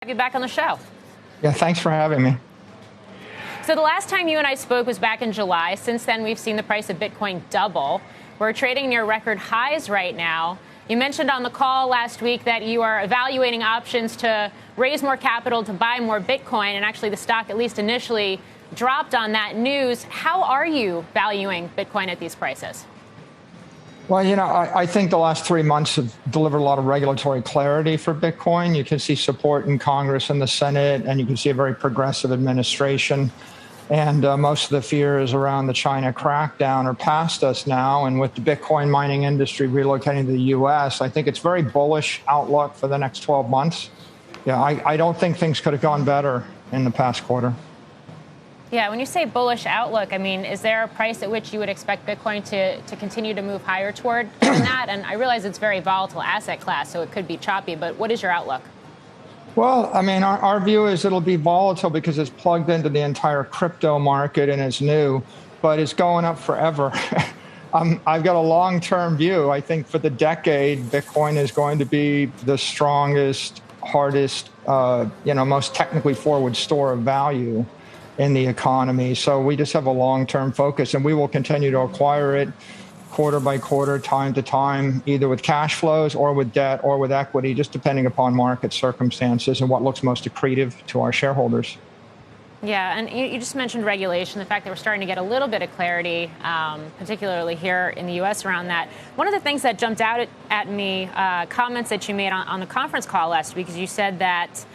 Have you back on the show. Yeah, thanks for having me. So the last time you and I spoke was back in July. Since then, we've seen the price of Bitcoin double. We're trading near record highs right now. You mentioned on the call last week that you are evaluating options to raise more capital to buy more Bitcoin, and actually the stock, at least initially, dropped on that news. How are you valuing Bitcoin at these prices? Well, I think the last 3 months have delivered a lot of regulatory clarity for Bitcoin. You can see support in Congress and the Senate, and you can see a very progressive administration. And most of the fears around the China crackdown are past us now. And with the Bitcoin mining industry relocating to the U.S., I think it's very bullish outlook for the next 12 months. Yeah, I don't think things could have gone better in the past quarter. Yeah, when you say bullish outlook, I mean, is there a price at which you would expect Bitcoin to continue to move higher toward that? And I realize it's a very volatile asset class, so it could be choppy, but what is your outlook? Well, I mean, our view is it'll be volatile because it's plugged into the entire crypto market and it's new, but it's going up forever. I've got a long-term view. I think for the decade, Bitcoin is going to be the strongest, hardest, most technically forward store of value in the economy. So we just have a long-term focus, and we will continue to acquire it quarter by quarter, time to time, either with cash flows or with debt or with equity, just depending upon market circumstances and what looks most accretive to our shareholders. Yeah, and you just mentioned regulation, the fact that we're starting to get a little bit of clarity, particularly here in the U.S. around that. One of the things that jumped out at me, comments that you made on the conference call last week, is you said that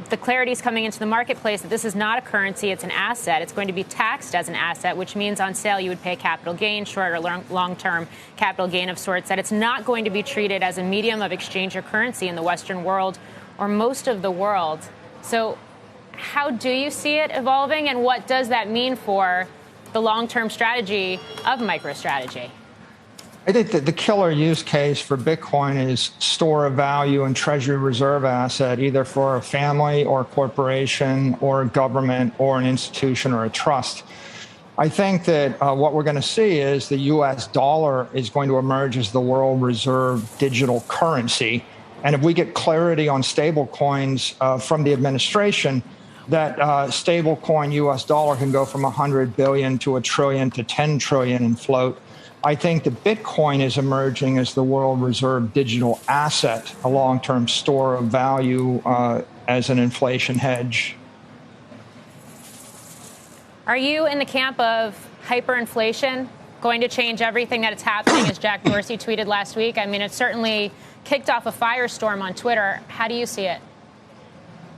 the clarity is coming into the marketplace that this is not a currency, it's an asset. It's going to be taxed as an asset, which means on sale you would pay capital gain, short or long-term capital gain of sorts, that it's not going to be treated as a medium of exchange or currency in the Western world or most of the world. So how do you see it evolving, and what does that mean for the long-term strategy of MicroStrategy? I think that the killer use case for Bitcoin is store of value and treasury reserve asset, either for a family or a corporation or a government or an institution or a trust. I think that what we're going to see is the US dollar is going to emerge as the world reserve digital currency. And if we get clarity on stable coins from the administration, that stable coin US dollar can go from 100 billion to a trillion to 10 trillion in float. I think that Bitcoin is emerging as the world reserve digital asset, a long-term store of value as an inflation hedge. Are you in the camp of hyperinflation going to change everything that is happening, as Jack Dorsey tweeted last week? I mean, it certainly kicked off a firestorm on Twitter. How do you see it?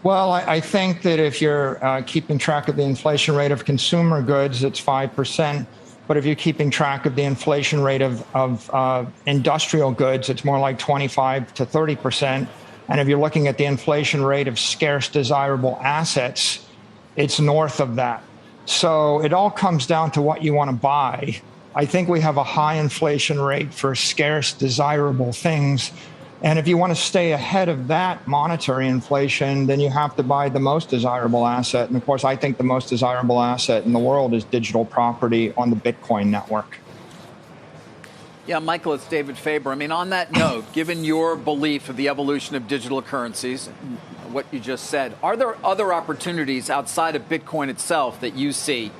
Well, I think that if you're keeping track of the inflation rate of consumer goods, it's 5%. But if you're keeping track of the inflation rate of industrial goods, it's more like 25 to 30%. And if you're looking at the inflation rate of scarce desirable assets, it's north of that. So it all comes down to what you want to buy. I think we have a high inflation rate for scarce desirable things. And if you want to stay ahead of that monetary inflation, then you have to buy the most desirable asset. And of course, I think the most desirable asset in the world is digital property on the Bitcoin network. Yeah, Michael, it's David Faber. I mean, on that note, given your belief of the evolution of digital currencies, what you just said, are there other opportunities outside of Bitcoin itself that you see,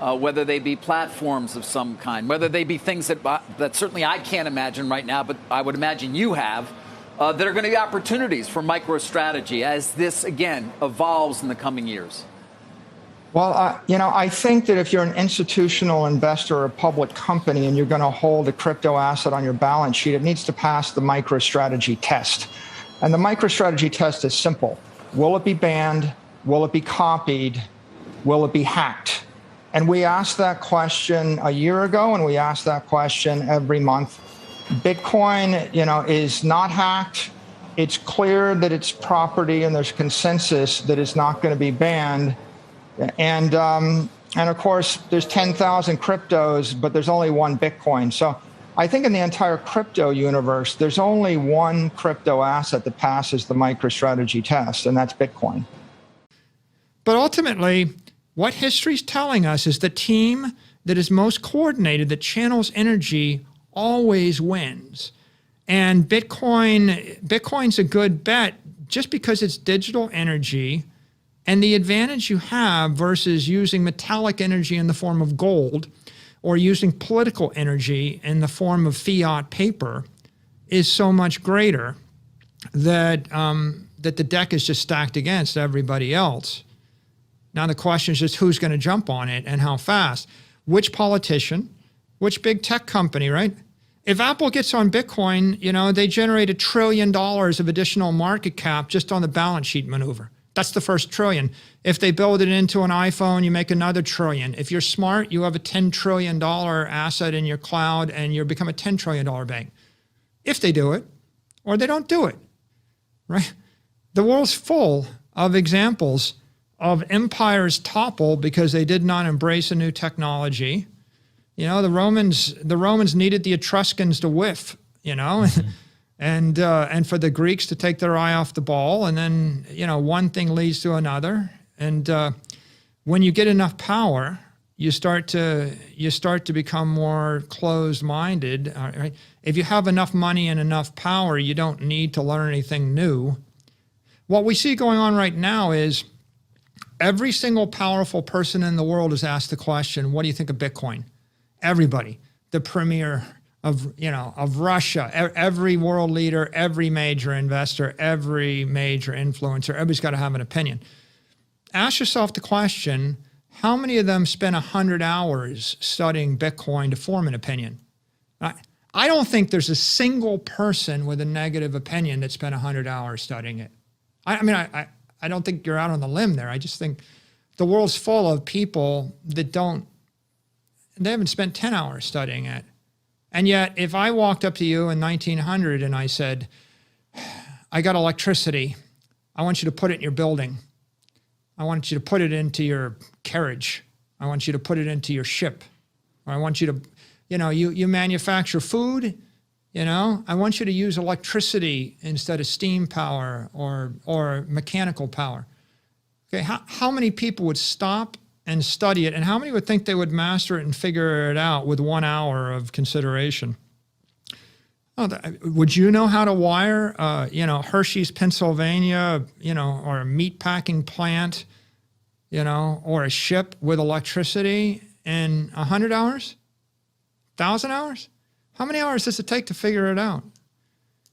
whether they be platforms of some kind, whether they be things that certainly I can't imagine right now, but I would imagine you have, that are going to be opportunities for MicroStrategy as this, again, evolves in the coming years? Well, I think that if you're an institutional investor or a public company and you're going to hold a crypto asset on your balance sheet, it needs to pass the MicroStrategy test. And the MicroStrategy test is simple. Will it be banned? Will it be copied? Will it be hacked? And we asked that question a year ago, and we asked that question every month. Bitcoin, is not hacked. It's clear that it's property, and there's consensus that it's not going to be banned. And of course, there's 10,000 cryptos, but there's only one Bitcoin. So I think in the entire crypto universe, there's only one crypto asset that passes the MicroStrategy test, and that's Bitcoin. But ultimately, what history's telling us is the team that is most coordinated, that channels energy, always wins. And Bitcoin's a good bet just because it's digital energy, and the advantage you have versus using metallic energy in the form of gold or using political energy in the form of fiat paper is so much greater that, that the deck is just stacked against everybody else. Now the question is just who's going to jump on it and how fast. Which politician, which big tech company, right? If Apple gets on Bitcoin, you know, they generate $1 trillion of additional market cap just on the balance sheet maneuver. That's the first trillion. If they build it into an iPhone, you make another trillion. If you're smart, you have a $10 trillion asset in your cloud and you become a $10 trillion bank. If they do it, or they don't do it, right? The world's full of examples of empires topple because they did not embrace a new technology. You know, the Romans needed the Etruscans to whiff, you know, and for the Greeks to take their eye off the ball, and then, you know, one thing leads to another. And when you get enough power, you start to become more closed-minded. Right? If you have enough money and enough power, you don't need to learn anything new. What we see going on right now is every single powerful person in the world is asked the question, what do you think of Bitcoin? Everybody, the premier of, you know, of Russia, every world leader, every major investor, every major influencer, everybody's got to have an opinion. Ask yourself the question, how many of them spend 100 hours studying Bitcoin to form an opinion? I don't think there's a single person with a negative opinion that spent 100 hours studying it. I don't think you're out on the limb there. I just think the world's full of people that they haven't spent 10 hours studying it. And yet, if I walked up to you in 1900 and I said, I got electricity, I want you to put it in your building. I want you to put it into your carriage. I want you to put it into your ship. Or I want you to, you know, you manufacture food, you know, I want you to use electricity instead of steam power or mechanical power. Okay, how many people would stop and study it, and how many would think they would master it and figure it out with 1 hour of consideration? Oh, would you know how to wire, you know, Hershey's, Pennsylvania, you know, or a meat packing plant, you know, or a ship with electricity in 100 hours? 1,000 hours? How many hours does it take to figure it out?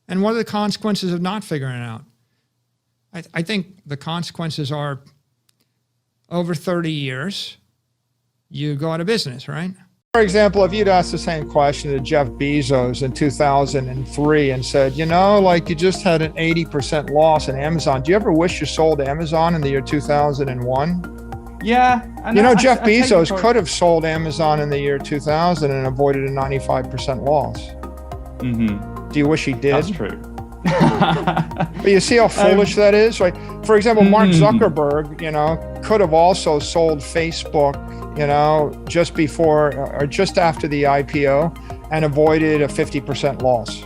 And what are the consequences of not figuring it out? I think the consequences are over 30 years, you go out of business, right? For example, if you'd asked the same question to Jeff Bezos in 2003 and said, you know, like you just had an 80% loss in Amazon. Do you ever wish you sold Amazon in the year 2001? Yeah. You know, Jeff Bezos could have sold Amazon in the year 2000 and avoided a 95% loss. Mm-hmm. Do you wish he did? That's true. But you see how foolish that is, right? For example, Mark Zuckerberg, you know, could have also sold Facebook, you know, just before or just after the IPO and avoided a 50% loss.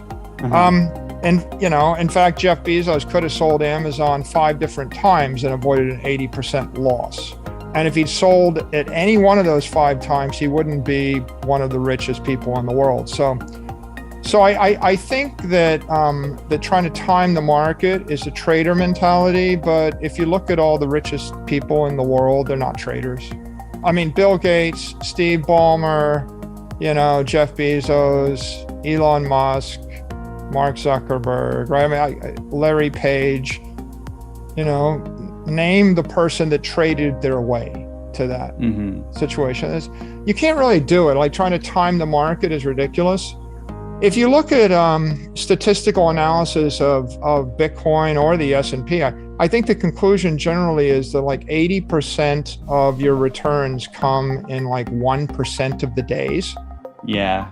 And, you know, in fact, Jeff Bezos could have sold Amazon 5 different times and avoided an 80% loss. And if he'd sold at any one of those 5 times, he wouldn't be one of the richest people in the world. So I think that that trying to time the market is a trader mentality. But if you look at all the richest people in the world, they're not traders. I mean, Bill Gates, Steve Ballmer, you know, Jeff Bezos, Elon Musk, Mark Zuckerberg, right? I mean, Larry Page, you know, name the person that traded their way to that situation. You can't really do it. Like trying to time the market is ridiculous. If you look at statistical analysis of Bitcoin or the S&P, I think the conclusion generally is that like 80% of your returns come in like 1% of the days. Yeah.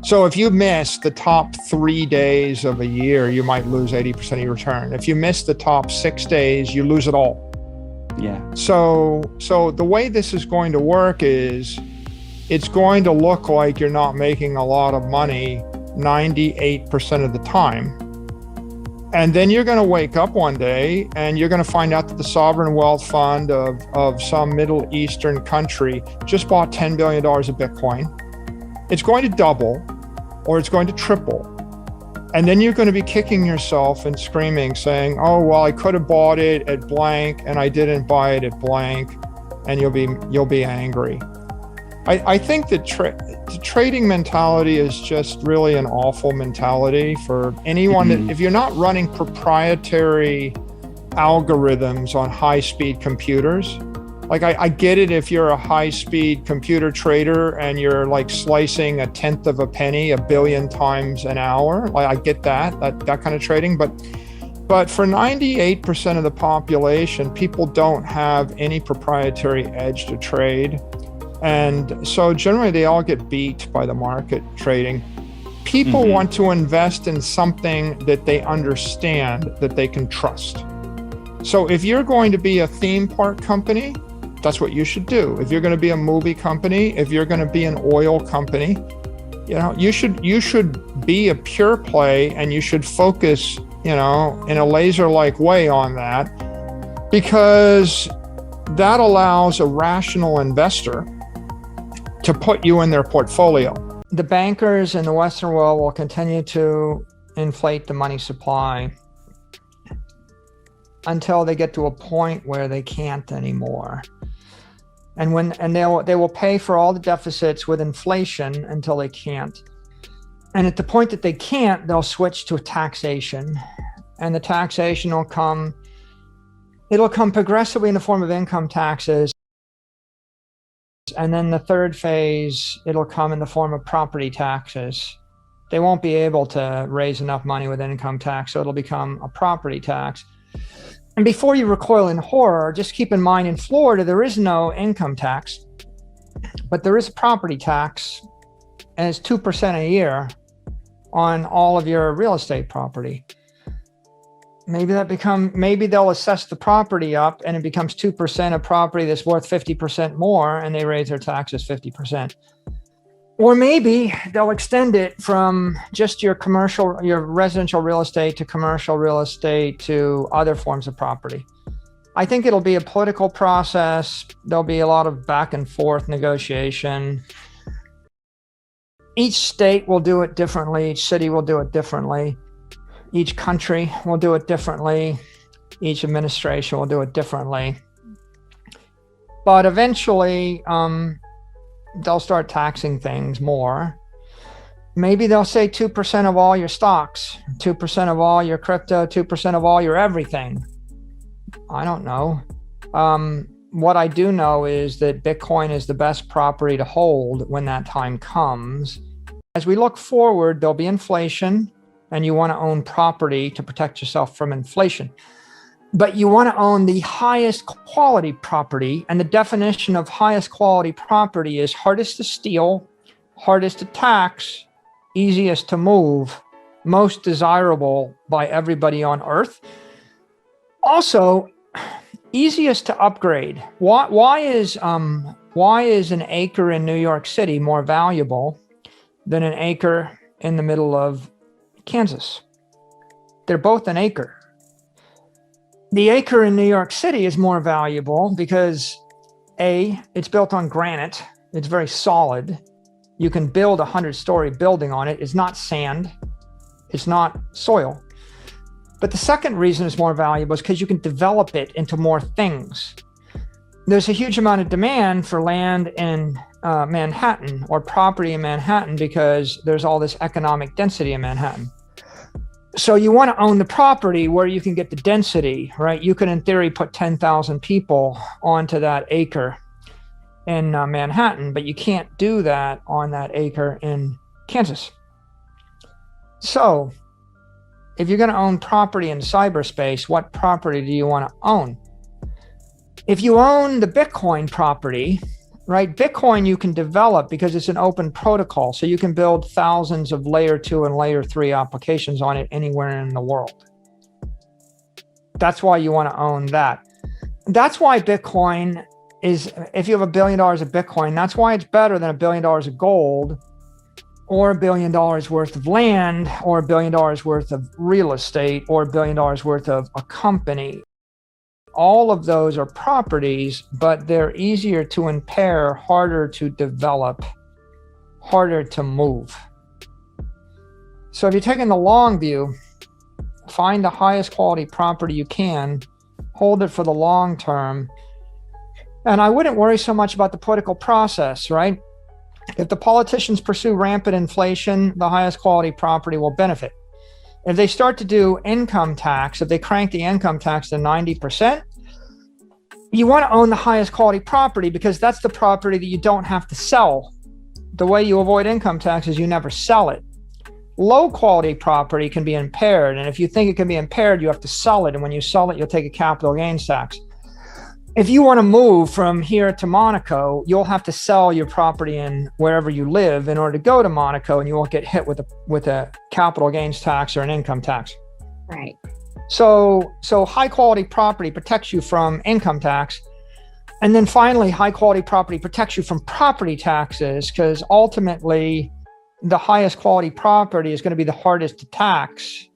So if you miss the top 3 days of a year, you might lose 80% of your return. If you miss the top 6 days, you lose it all. Yeah. So the way this is going to work is it's going to look like you're not making a lot of money 98% of the time. And then you're going to wake up one day and you're going to find out that the sovereign wealth fund of some Middle Eastern country just bought $10 billion of Bitcoin. It's going to double or it's going to triple. And then you're going to be kicking yourself and screaming, saying, oh, well, I could have bought it at blank and I didn't buy it at blank, and you'll be angry. I think that the trading mentality is just really an awful mentality for anyone that, if you're not running proprietary algorithms on high-speed computers, like I get it if you're a high-speed computer trader and you're like slicing 1/10 of a penny 1 billion times an hour. Like I get that kind of trading, but for 98% of the population, people don't have any proprietary edge to trade. And so generally they all get beat by the market trading. People want to invest in something that they understand, that they can trust. So if you're going to be a theme park company, that's what you should do. If you're going to be a movie company, if you're going to be an oil company, you should be a pure play, and you should focus, in a laser-like way on that, because that allows a rational investor to put you in their portfolio. The bankers in the Western world will continue to inflate the money supply until they get to a point where they can't anymore. And they will pay for all the deficits with inflation until they can't. And at the point that they can't, they'll switch to taxation. And the taxation will come progressively in the form of income taxes. And then the third phase, it'll come in the form of property taxes. They won't be able to raise enough money with income tax, so it'll become a property tax. And before you recoil in horror, just keep in mind, in Florida, there is no income tax, but there is a property tax, and it's 2% a year on all of your real estate property. Maybe they'll assess the property up and it becomes 2% of property that's worth 50% more, and they raise their taxes 50%. Or maybe they'll extend it from just your residential real estate to commercial real estate to other forms of property. I think it'll be a political process. There'll be a lot of back and forth negotiation. Each state will do it differently. Each city will do it differently. Each country will do it differently. Each administration will do it differently. But eventually, they'll start taxing things more. Maybe they'll say 2% of all your stocks, 2% of all your crypto, 2% of all your everything. I don't know. What I do know is that Bitcoin is the best property to hold when that time comes. As we look forward, there'll be inflation, and you want to own property to protect yourself from inflation. But you want to own the highest quality property, and the definition of highest quality property is hardest to steal, hardest to tax, easiest to move, most desirable by everybody on earth. Also, easiest to upgrade. Why is an acre in New York City more valuable than an acre in the middle of Kansas? They're both an acre. The acre in New York City is more valuable because A, it's built on granite. It's very solid. You can build a 100-story building on it. It's not sand. It's not soil. But the second reason it's more valuable is because you can develop it into more things. There's a huge amount of demand for land in Manhattan, or property in Manhattan, because there's all this economic density in Manhattan. So you want to own the property where you can get the density, right? You can, in theory, put 10,000 people onto that acre in Manhattan, but you can't do that on that acre in Kansas. So if you're going to own property in cyberspace, what property do you want to own? If you own the Bitcoin property, right? Bitcoin you can develop because it's an open protocol. So you can build thousands of layer 2 and layer 3 applications on it anywhere in the world. That's why you want to own that. That's why Bitcoin is, if you have $1 billion of Bitcoin, that's why it's better than $1 billion of gold, or $1 billion worth of land, or $1 billion worth of real estate, or $1 billion worth of a company. All of those are properties, but they're easier to impair, harder to develop, harder to move. So if you're taking the long view, find the highest quality property you can, hold it for the long term. And I wouldn't worry so much about the political process, right? If the politicians pursue rampant inflation, the highest quality property will benefit. If they start to do income tax, if they crank the income tax to 90%, you want to own the highest quality property because that's the property that you don't have to sell. The way you avoid income tax is you never sell it. Low quality property can be impaired, and if you think it can be impaired, you have to sell it, and when you sell it, you'll take a capital gains tax. If you want to move from here to Monaco, you'll have to sell your property in wherever you live in order to go to Monaco, and you won't get hit with a capital gains tax or an income tax. Right. So high quality property protects you from income tax. And then finally, high quality property protects you from property taxes, because ultimately the highest quality property is going to be the hardest to tax.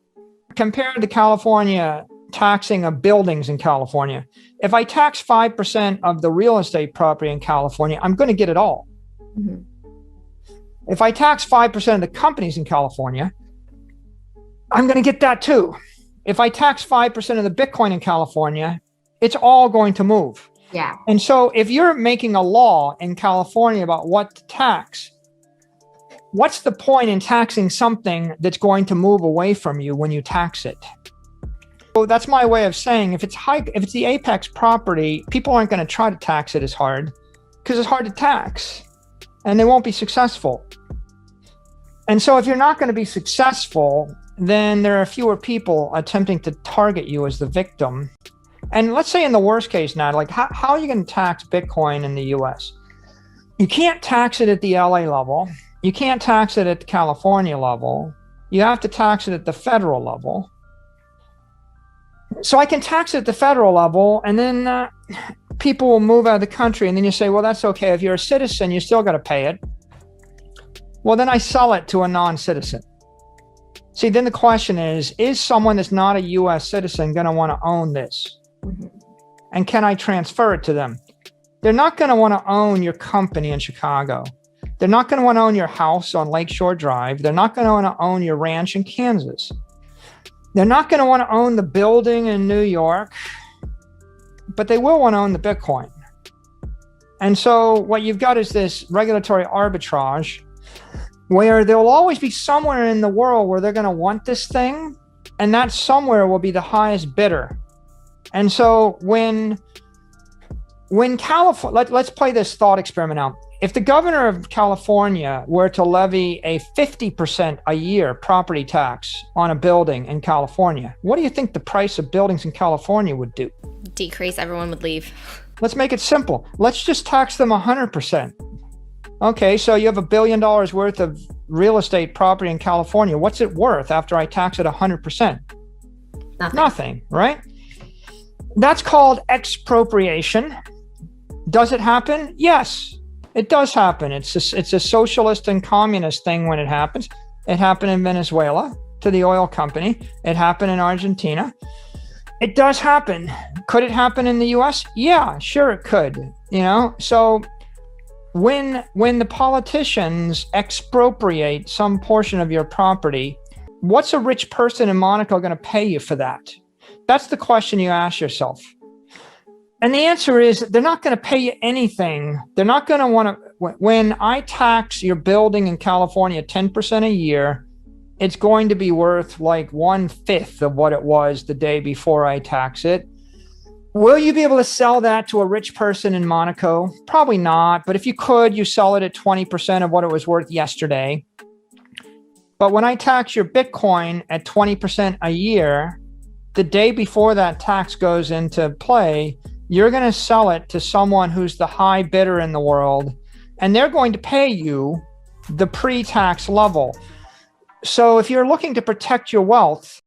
Compared to California taxing of buildings in California, if I tax 5% of the real estate property in California, I'm going to get it all. Mm-hmm. If I tax 5% of the companies in California, I'm going to get that too. If I tax 5% of the Bitcoin in California, it's all going to move. Yeah. And so if you're making a law in California about what to tax, what's the point in taxing something that's going to move away from you when you tax it? So that's my way of saying if it's the apex property, people aren't going to try to tax it as hard because it's hard to tax and they won't be successful. And so if you're not going to be successful, then there are fewer people attempting to target you as the victim. And let's say in the worst case, Nat, like how are you going to tax Bitcoin in the US? You can't tax it at the LA level. You can't tax it at the California level. You have to tax it at the federal level. So I can tax it at the federal level, and then people will move out of the country. And then you say, well, that's okay. If you're a citizen, you still got to pay it. Well, then I sell it to a non-citizen. See, then the question is someone that's not a US citizen going to want to own this? Mm-hmm. And can I transfer it to them? They're not going to want to own your company in Chicago. They're not going to want to own your house on Lakeshore Drive. They're not going to want to own your ranch in Kansas. They're not going to want to own the building in New York, but they will want to own the Bitcoin. And so what you've got is this regulatory arbitrage where there will always be somewhere in the world where they're going to want this thing, and that somewhere will be the highest bidder. And so when California, let's play this thought experiment out. If the governor of California were to levy a 50% a year property tax on a building in California, what do you think the price of buildings in California would do? Decrease, everyone would leave. Let's make it simple. Let's just tax them 100%. Okay, so you have $1 billion worth of real estate property in California. What's it worth after I tax it 100%? Nothing, right? That's called expropriation. Does it happen? Yes, it does happen. It's a socialist and communist thing when it happens. It happened in Venezuela to the oil company. It happened in Argentina. It does happen. Could it happen in the US? Yeah, sure it could. So when the politicians expropriate some portion of your property, what's a rich person in Monaco going to pay you for that? That's the question you ask yourself. And the answer is they're not going to pay you anything. They're not going to want to. When I tax your building in California 10% a year, it's going to be worth like 1/5 of what it was the day before I tax it. Will you be able to sell that to a rich person in Monaco? Probably not. But if you could, you sell it at 20% of what it was worth yesterday. But when I tax your Bitcoin at 20% a year, the day before that tax goes into play, you're going to sell it to someone who's the high bidder in the world, and they're going to pay you the pre-tax level. So if you're looking to protect your wealth,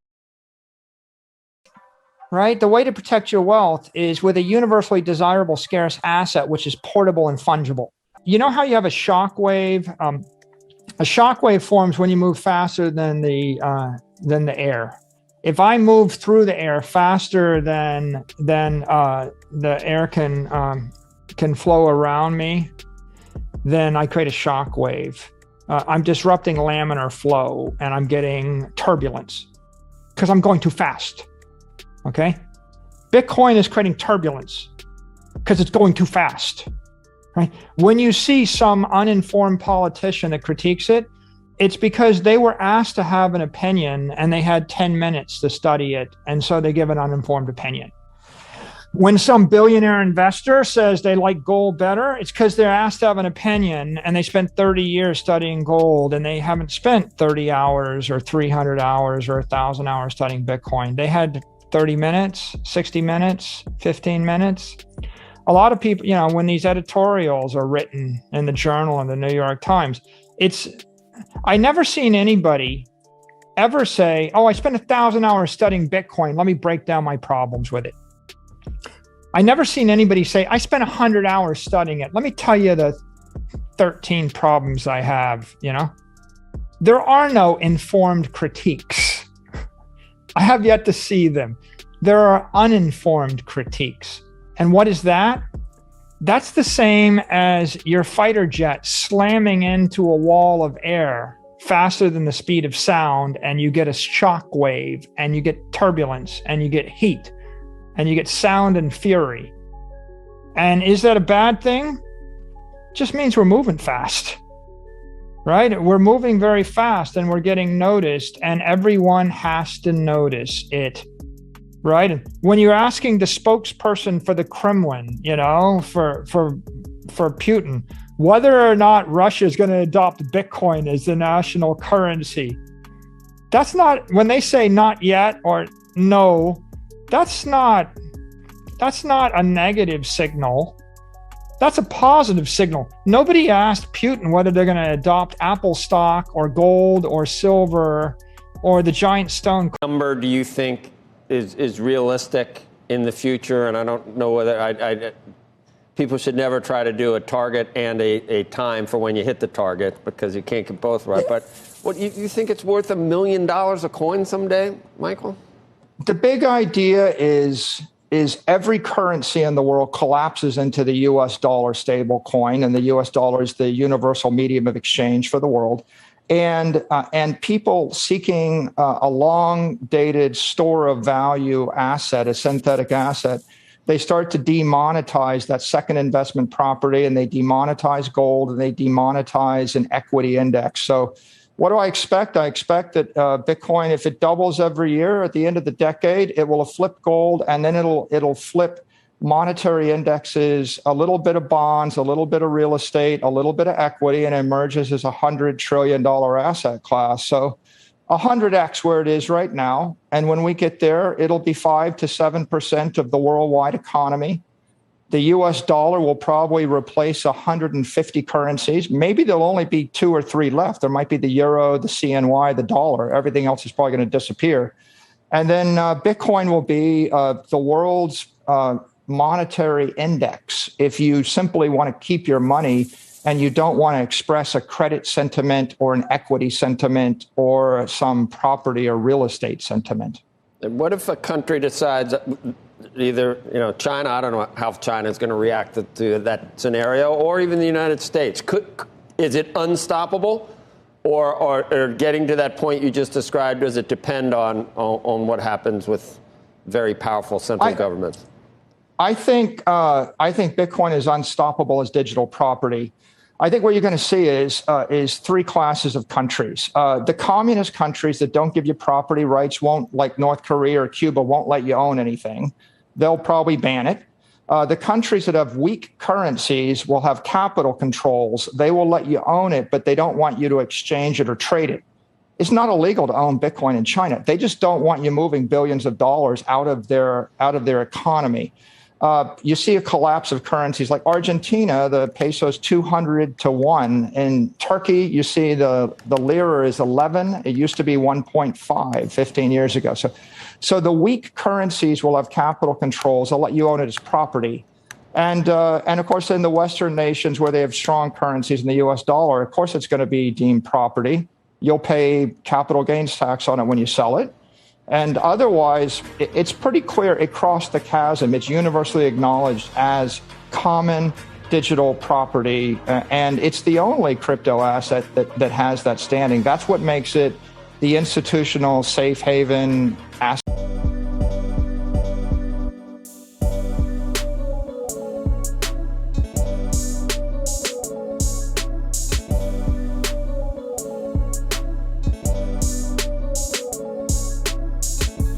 right, the way to protect your wealth is with a universally desirable scarce asset, which is portable and fungible. You know how you have a shock wave? A shock wave forms when you move faster than the air. If I move through the air faster than the air can flow around me, then I create a shock wave. I'm disrupting laminar flow and I'm getting turbulence because I'm going too fast. Okay? Bitcoin is creating turbulence because it's going too fast. Right? When you see some uninformed politician that critiques it, it's because they were asked to have an opinion and they had 10 minutes to study it. And so they give an uninformed opinion. When some billionaire investor says they like gold better, it's because they're asked to have an opinion and they spent 30 years studying gold and they haven't spent 30 hours or 300 hours or 1,000 hours studying Bitcoin. They had 30 minutes, 60 minutes, 15 minutes. A lot of people, when these editorials are written in the Journal and the New York Times, I never seen anybody ever say, oh, I spent 1,000 hours studying Bitcoin. Let me break down my problems with it. I never seen anybody say, I spent 100 hours studying it. Let me tell you the 13 problems I have, There are no informed critiques. I have yet to see them. There are uninformed critiques. And what is that? That's the same as your fighter jet slamming into a wall of air faster than the speed of sound, and you get a shock wave, and you get turbulence, and you get heat, and you get sound and fury. And is that a bad thing? Just means we're moving fast, right? We're moving very fast and we're getting noticed, and everyone has to notice it, right? And when you're asking the spokesperson for the Kremlin, for Putin, whether or not Russia is going to adopt Bitcoin as the national currency, that's not, when they say not yet or no, that's not a negative signal. That's a positive signal. Nobody asked Putin whether they're going to adopt Apple stock or gold or silver or the giant stone. Number do you think is realistic in the future? And I don't know whether people should never try to do a target and a time for when you hit the target, because you can't get both right. But what you think it's worth $1 million a coin someday, Michael? The big idea is every currency in the world collapses into the US dollar stable coin, and the US dollar is the universal medium of exchange for the world. And people seeking a long-dated store of value asset, a synthetic asset, they start to demonetize that second investment property, and they demonetize gold, and they demonetize an equity index. So what do I expect? I expect that Bitcoin, if it doubles every year at the end of the decade, it will flip gold, and then it'll flip monetary indexes, a little bit of bonds, a little bit of real estate, a little bit of equity, and emerges as a $100 trillion asset class. So 100x where it is right now. And when we get there, it'll be 5 to 7% of the worldwide economy. The US dollar will probably replace 150 currencies. Maybe there'll only be 2 or 3 left. There might be the euro, the CNY, the dollar. Everything else is probably going to disappear. And then Bitcoin will be the world's monetary index. If you simply want to keep your money and you don't want to express a credit sentiment or an equity sentiment or some property or real estate sentiment. And what if a country decides, either China, I don't know how China is going to react to that scenario, or even the United States? Is it unstoppable, or getting to that point you just described? Does it depend on what happens with very powerful central governments? I think Bitcoin is unstoppable as digital property. I think what you're going to see is 3 classes of countries. The communist countries that don't give you property rights won't, like North Korea or Cuba, won't let you own anything. They'll probably ban it. The countries that have weak currencies will have capital controls. They will let you own it, but they don't want you to exchange it or trade it. It's not illegal to own Bitcoin in China. They just don't want you moving billions of dollars out of their economy. You see a collapse of currencies like Argentina, the peso is 200 to 1. In Turkey, you see the lira is 11. It used to be 1.5 15 years ago. So the weak currencies will have capital controls. They'll let you own it as property. And of course, in the Western nations where they have strong currencies in the US dollar, of course, it's going to be deemed property. You'll pay capital gains tax on it when you sell it. And otherwise, it's pretty clear it crossed the chasm. It's universally acknowledged as common digital property, and it's the only crypto asset that has that standing. That's what makes it the institutional safe haven asset.